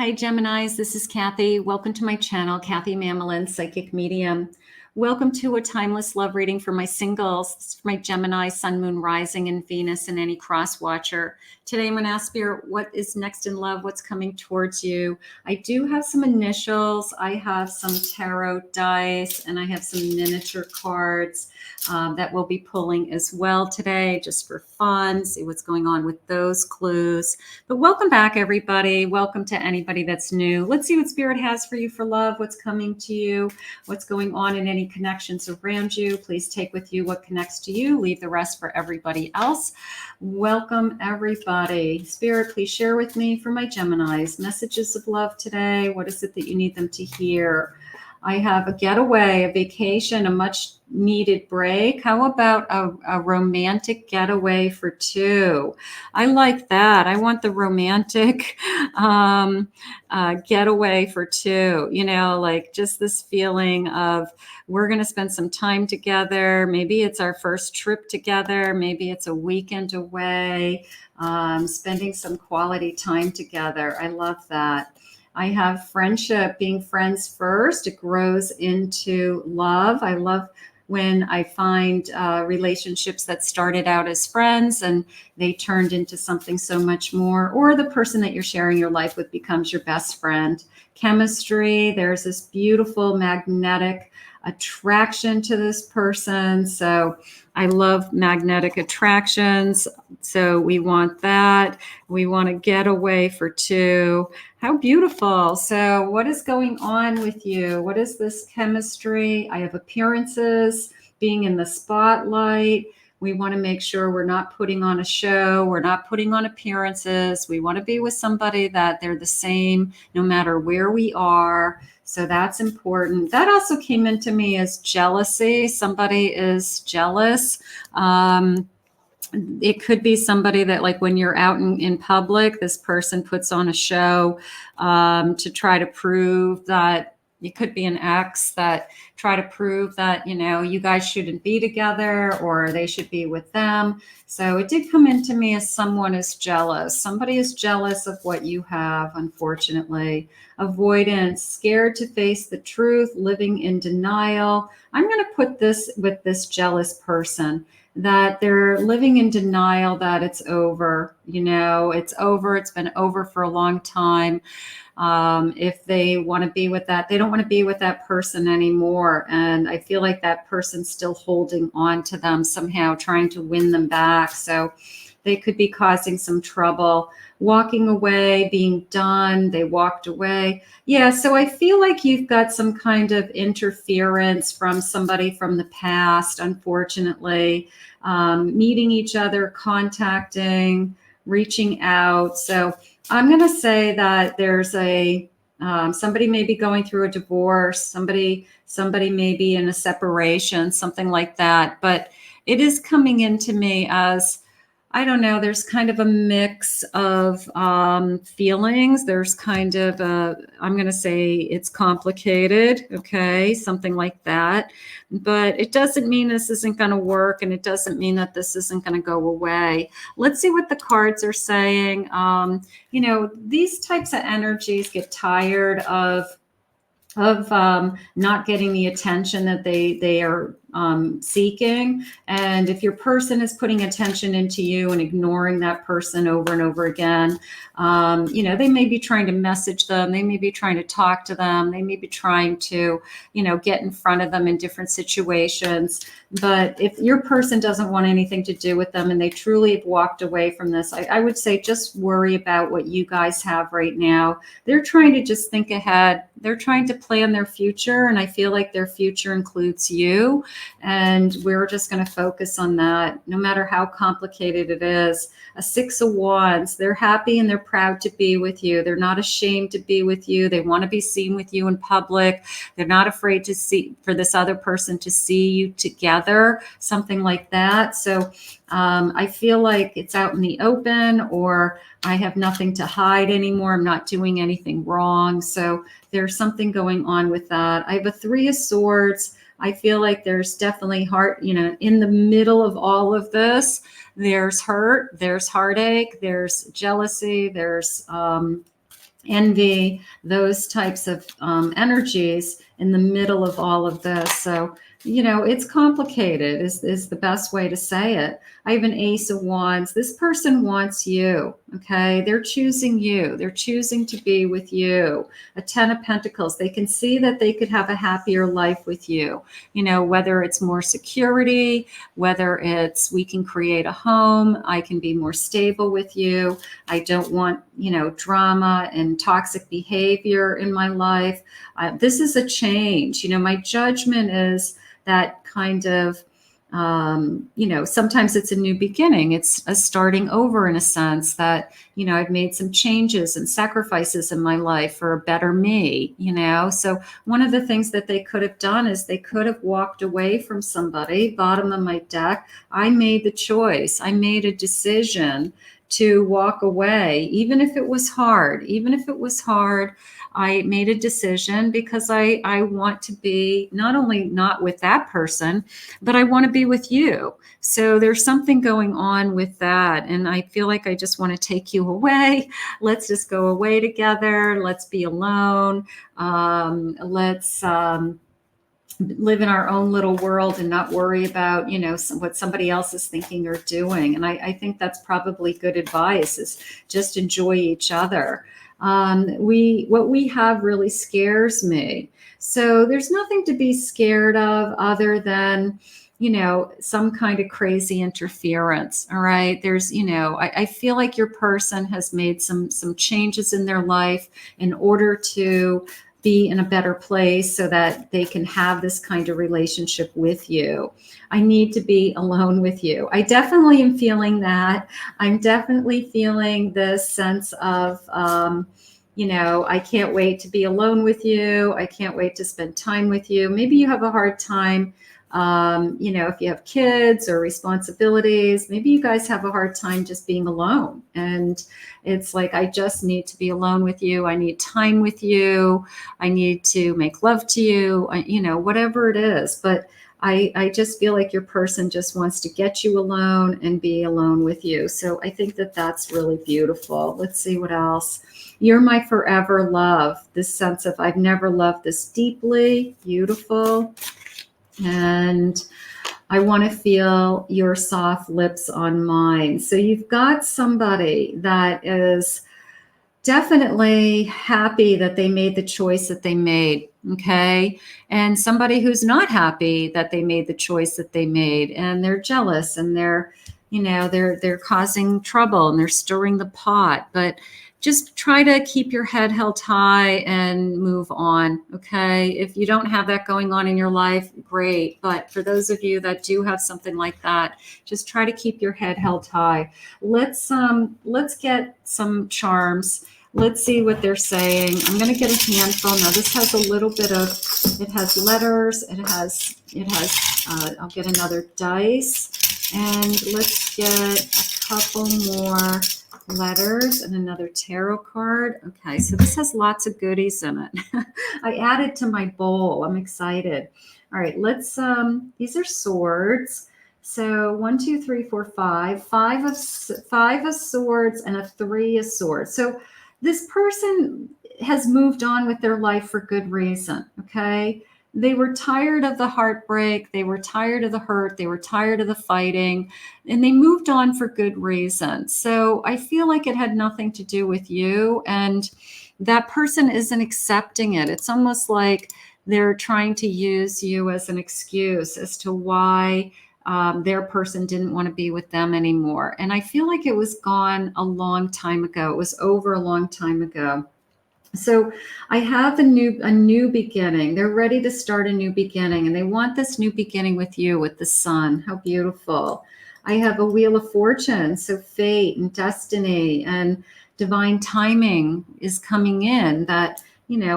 Hi, Geminis. This is Kathy. Welcome to my channel, Kathy Mamolen, Psychic Medium. Welcome to a timeless love reading for my singles. This is for my Gemini, Sun, Moon, Rising, and Venus, and any cross watcher. Today, I'm going to ask Spirit, what is next in love? What's coming towards you? I do have some initials. I have some tarot dice, and I have some miniature cards that we'll be pulling as well today, just for fun. See what's going on with those clues. But welcome back, everybody. Welcome to anybody that's new. Let's see what Spirit has for you for love. What's coming to you? What's going on in any connections around you? Please take with you what connects to you. Leave the rest for everybody else. Welcome, everybody. Spirit, please share with me for my Geminis. Messages of love today. What is it that you need them to hear? I have a getaway, a vacation, a much needed break. How about a romantic getaway for two? I like that. I want the romantic getaway for two, you know, like just this feeling of we're going to spend some time together. Maybe it's our first trip together. Maybe it's a weekend away, spending some quality time together. I love that. I have friendship, being friends first. It grows into love. I love when I find relationships that started out as friends and they turned into something so much more, or the person that you're sharing your life with becomes your best friend. Chemistry, there's this beautiful magnetic attraction to this person. So I love magnetic attractions. So we want that. We want to get away for two. How beautiful. So what is going on with you? What is this chemistry? I have appearances, being in the spotlight. We want to make sure we're not putting on a show. We're not putting on appearances. We want to be with somebody that they're the same no matter where we are. So that's important. That also came into me as jealousy. Somebody is jealous. It could be somebody that, like, when you're out in public, this person puts on a show to try to prove that. It could be an ex that try to prove that, you know, you guys shouldn't be together or they should be with them. So it did come into me as someone is jealous. Somebody is jealous of what you have, unfortunately. Avoidance, scared to face the truth, living in denial. I'm going to put this with this jealous person, that they're living in denial that it's over. You know, it's over. It's been over for a long time. If they want to be with that, they don't want to be with that person anymore. And I feel like that person's still holding on to them somehow, trying to win them back. So they could be causing some trouble. Walking away, being done, they walked away. Yeah, so I feel like you've got some kind of interference from somebody from the past, unfortunately. Meeting each other, contacting, reaching out. So I'm going to say that there's a somebody may be going through a divorce. Somebody may be in a separation, something like that. But it is coming into me as, I don't know, there's kind of a mix of feelings. There's kind of I'm going to say it's complicated, okay, something like that. But it doesn't mean this isn't going to work, and it doesn't mean that this isn't going to go away. Let's see what the cards are saying. You know, these types of energies get tired of not getting the attention that they are seeking. And if your person is putting attention into you and ignoring that person over and over again, you know, they may be trying to message them. They may be trying to talk to them. They may be trying to, you know, get in front of them in different situations. But if your person doesn't want anything to do with them and they truly have walked away from this, I would say just worry about what you guys have right now. They're trying to just think ahead. They're trying to plan their future. And I feel like their future includes you. And we're just going to focus on that, no matter how complicated it is. A 6 of Wands, they're happy and they're proud to be with you. They're not ashamed to be with you. They want to be seen with you in public. They're not afraid to see for this other person to see you together, something like that. So I feel like it's out in the open, or I have nothing to hide anymore. I'm not doing anything wrong. So there's something going on with that. I have a 3 of Swords. I feel like there's definitely heart, you know, in the middle of all of this, there's hurt, there's heartache, there's jealousy, there's envy, those types of energies in the middle of all of this. So, it's complicated is the best way to say it. I have an Ace of Wands. This person wants you, okay? They're choosing you. They're choosing to be with you. A Ten of Pentacles. They can see that they could have a happier life with you, whether it's more security, whether it's we can create a home, I can be more stable with you. I don't want, drama and toxic behavior in my life. This is a change. My judgment is that kind of, sometimes it's a new beginning. It's a starting over in a sense that, I've made some changes and sacrifices in my life for a better me, So one of the things that they could have done is they could have walked away from somebody. Bottom of my deck, I made the choice. I made a decision to walk away, even if it was hard. I made a decision because I want to be not only not with that person, but I want to be with you. So there's something going on with that. And I feel like I just want to take you away. Let's just go away together. Let's be alone. Let's live in our own little world and not worry about, what somebody else is thinking or doing. And I think that's probably good advice, is just enjoy each other. What we have really scares me. So there's nothing to be scared of other than, some kind of crazy interference. All right. There's, I feel like your person has made some changes in their life in order to be in a better place so that they can have this kind of relationship with you. I need to be alone with you. I definitely am feeling that. I'm definitely feeling this sense of, I can't wait to be alone with you. I can't wait to spend time with you. Maybe you have a hard time, if you have kids or responsibilities, maybe you guys have a hard time just being alone. And it's like, I just need to be alone with you. I need time with you. I need to make love to you, whatever it is. But I just feel like your person just wants to get you alone and be alone with you. So I think that that's really beautiful. Let's see what else. You're my forever love. This sense of I've never loved this deeply. Beautiful. And I want to feel your soft lips on mine. So you've got somebody that is definitely happy that they made the choice that they made. Okay. And somebody who's not happy that they made the choice that they made, and they're jealous, and they're causing trouble, and they're stirring the pot. But just try to keep your head held high and move on. Okay. If you don't have that going on in your life, great. But for those of you that do have something like that, just try to keep your head held high. Let's get some charms. Let's see what they're saying. I'm going to get a handful. Now this has a little bit of, it has letters. It has, I'll get another dice, and let's get a couple more letters and another tarot card. Okay, so this has lots of goodies in it. I added to my bowl. I'm excited. All right, let's, these are swords. So 1, 2, 3, 4, 5. Five of swords and a 3 of swords. So this person has moved on with their life for good reason. Okay. They were tired of the heartbreak. They were tired of the hurt. They were tired of the fighting, and they moved on for good reason. So I feel like it had nothing to do with you, and that person isn't accepting it. It's almost like they're trying to use you as an excuse as to why their person didn't want to be with them anymore. And I feel like it was gone a long time ago. It was over a long time ago. So I have a new beginning. They're ready to start a new beginning, and they want this new beginning with you, with the sun. How beautiful. I have a wheel of fortune. So fate and destiny and divine timing is coming in, that,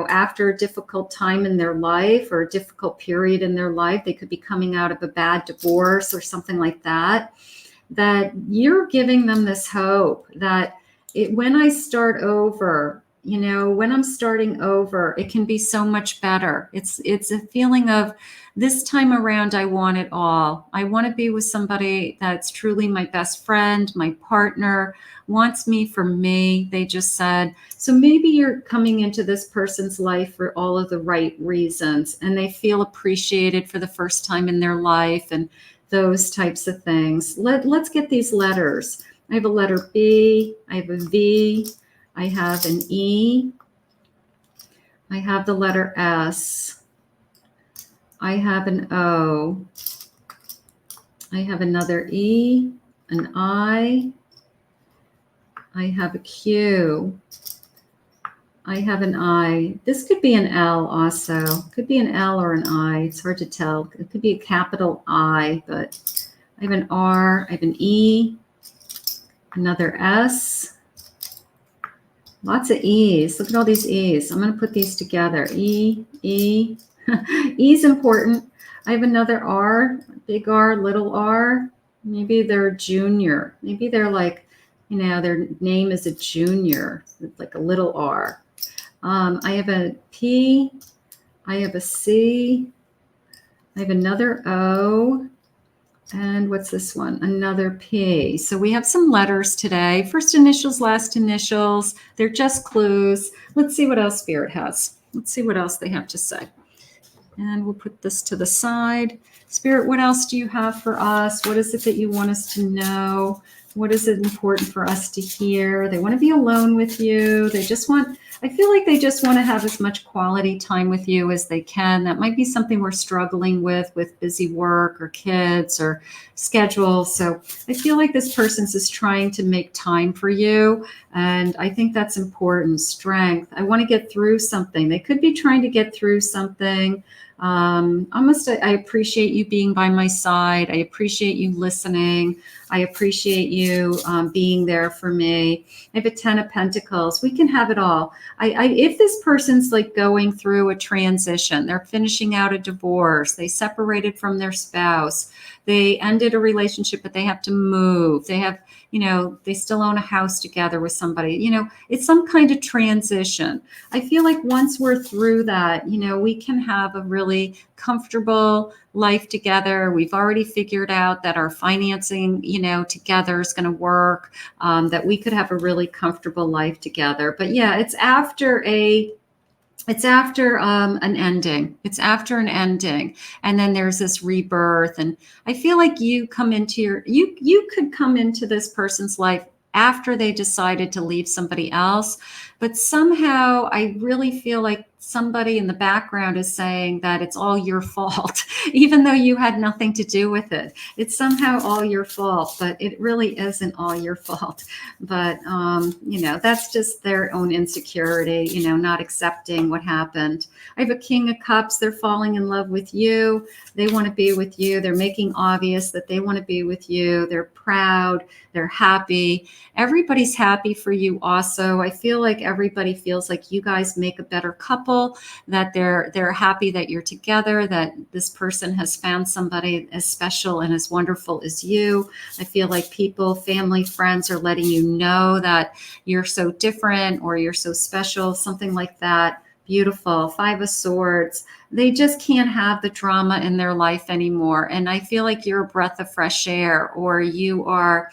after a difficult time in their life or a difficult period in their life, they could be coming out of a bad divorce or something like that, that you're giving them this hope that when I start over, you know, when I'm starting over, it can be so much better. It's a feeling of this time around, I want it all. I want to be with somebody that's truly my best friend, my partner, wants me for me, they just said. So maybe you're coming into this person's life for all of the right reasons, and they feel appreciated for the first time in their life and those types of things. Let's get these letters. I have a letter B, I have a V, I have an E, I have the letter S, I have an O, I have another E, an I have a Q, I have an I. This could be an L also. Could be an L or an I. It's hard to tell. It could be a capital I, but I have an R, I have an E, another S. Lots of E's. Look at all these E's. I'm going to put these together. E, E. E is important. I have another R, big R, little r. Maybe they're junior. Maybe they're like, you know, their name is a junior, like a little r. I have a P. I have a C. I have another O. And what's this one? Another P. So we have some letters today. First initials, last initials. They're just clues. Let's see what else Spirit has. Let's see what else they have to say. And we'll put this to the side. Spirit, what else do you have for us? What is it that you want us to know? What is it important for us to hear? They want to be alone with you. They just want, I feel like they just want to have as much quality time with you as they can. That might be something we're struggling with busy work or kids or schedule. So I feel like this person's is trying to make time for you. And I think that's important. Strength. I want to get through something. They could be trying to get through something. I appreciate you being by my side. I appreciate you listening. I appreciate you being there for me. I have a 10 of Pentacles. We can have it all. If this person's like going through a transition, they're finishing out a divorce, they separated from their spouse, they ended a relationship, but they have to move. They have, you know, they still own a house together with somebody, you know, it's some kind of transition. I feel like once we're through that, you know, we can have a really comfortable life together. We've already figured out that our financing, you know, together is going to work, that we could have a really comfortable life together. But yeah, it's after an ending. It's after an ending. And then there's this rebirth. And I feel like you could come into this person's life after they decided to leave somebody else. But somehow I really feel like somebody in the background is saying that it's all your fault, even though you had nothing to do with it. It's somehow all your fault, but it really isn't all your fault. But, you know, that's just their own insecurity, you know, not accepting what happened. I have a King of Cups. They're falling in love with you. They want to be with you. They're making obvious that they want to be with you. They're proud. They're happy. Everybody's happy for you also. I feel like everybody feels like you guys make a better couple, that they're happy that you're together, that this person has found somebody as special and as wonderful as you. I feel like people, family, friends are letting you know that you're so different or you're so special, something like that. Beautiful. 5 of Swords. They just can't have the drama in their life anymore. And I feel like you're a breath of fresh air, or you are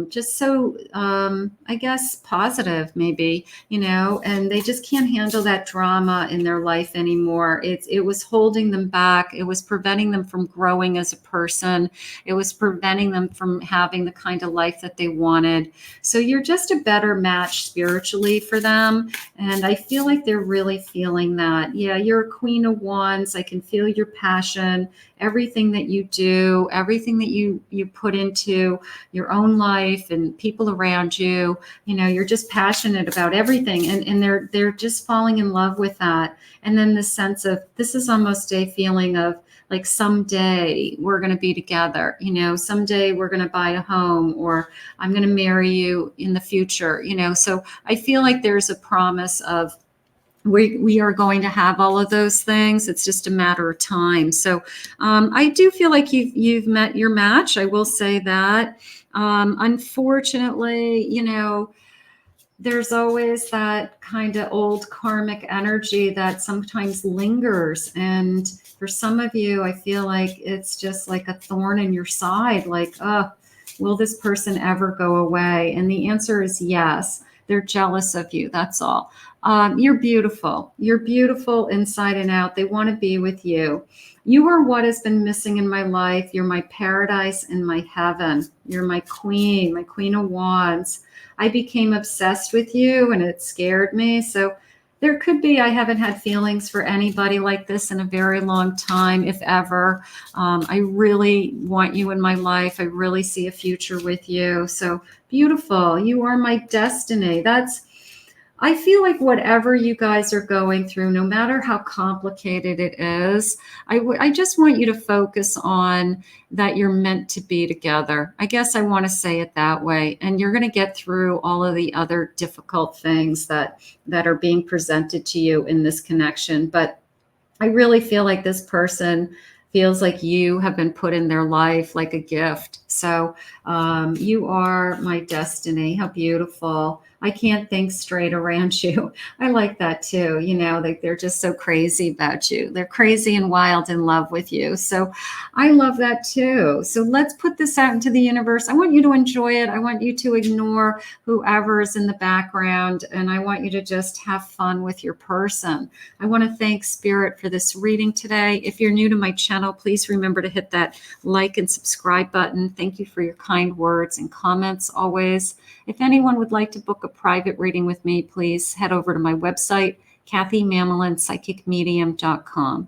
just so, I guess, positive maybe, you know, and they just can't handle that drama in their life anymore. It was holding them back. It was preventing them from growing as a person. It was preventing them from having the kind of life that they wanted. So you're just a better match spiritually for them. And I feel like they're really feeling that. Yeah, you're a Queen of Wands. I can feel your passion, everything that you do, everything that you put into your own life and people around you. You know, you're just passionate about everything, and they're just falling in love with that. And then the sense of, this is almost a feeling of like, someday we're going to be together, you know, someday we're going to buy a home, or I'm going to marry you in the future, you know. So I feel like there's a promise of, we are going to have all of those things. It's just a matter of time. So I do feel like you've met your match. I will say that. Unfortunately, you know, there's always that kind of old karmic energy that sometimes lingers. And for some of you, I feel like it's just like a thorn in your side, like, oh, will this person ever go away? And the answer is yes. They're jealous of you. That's all. You're beautiful. You're beautiful inside and out. They want to be with you. You are what has been missing in my life. You're my paradise and my heaven. You're my queen of wands. I became obsessed with you and it scared me. So there could be, I haven't had feelings for anybody like this in a very long time, if ever. I really want you in my life. I really see a future with you. So beautiful. You are my destiny. I feel like whatever you guys are going through, no matter how complicated it is, I just want you to focus on that you're meant to be together. I guess I want to say it that way. And you're going to get through all of the other difficult things that are being presented to you in this connection. But I really feel like this person feels like you have been put in their life like a gift. So you are my destiny. How beautiful. I can't think straight around you. I like that too. You know, like they're just so crazy about you. They're crazy and wild in love with you. So I love that too. So let's put this out into the universe. I want you to enjoy it. I want you to ignore whoever is in the background. And I want you to just have fun with your person. I want to thank Spirit for this reading today. If you're new to my channel, please remember to hit that like and subscribe button. Thank you for your kind words and comments always. If anyone would like to book a private reading with me, please head over to my website, KathyMamolenPsychicMedium.com.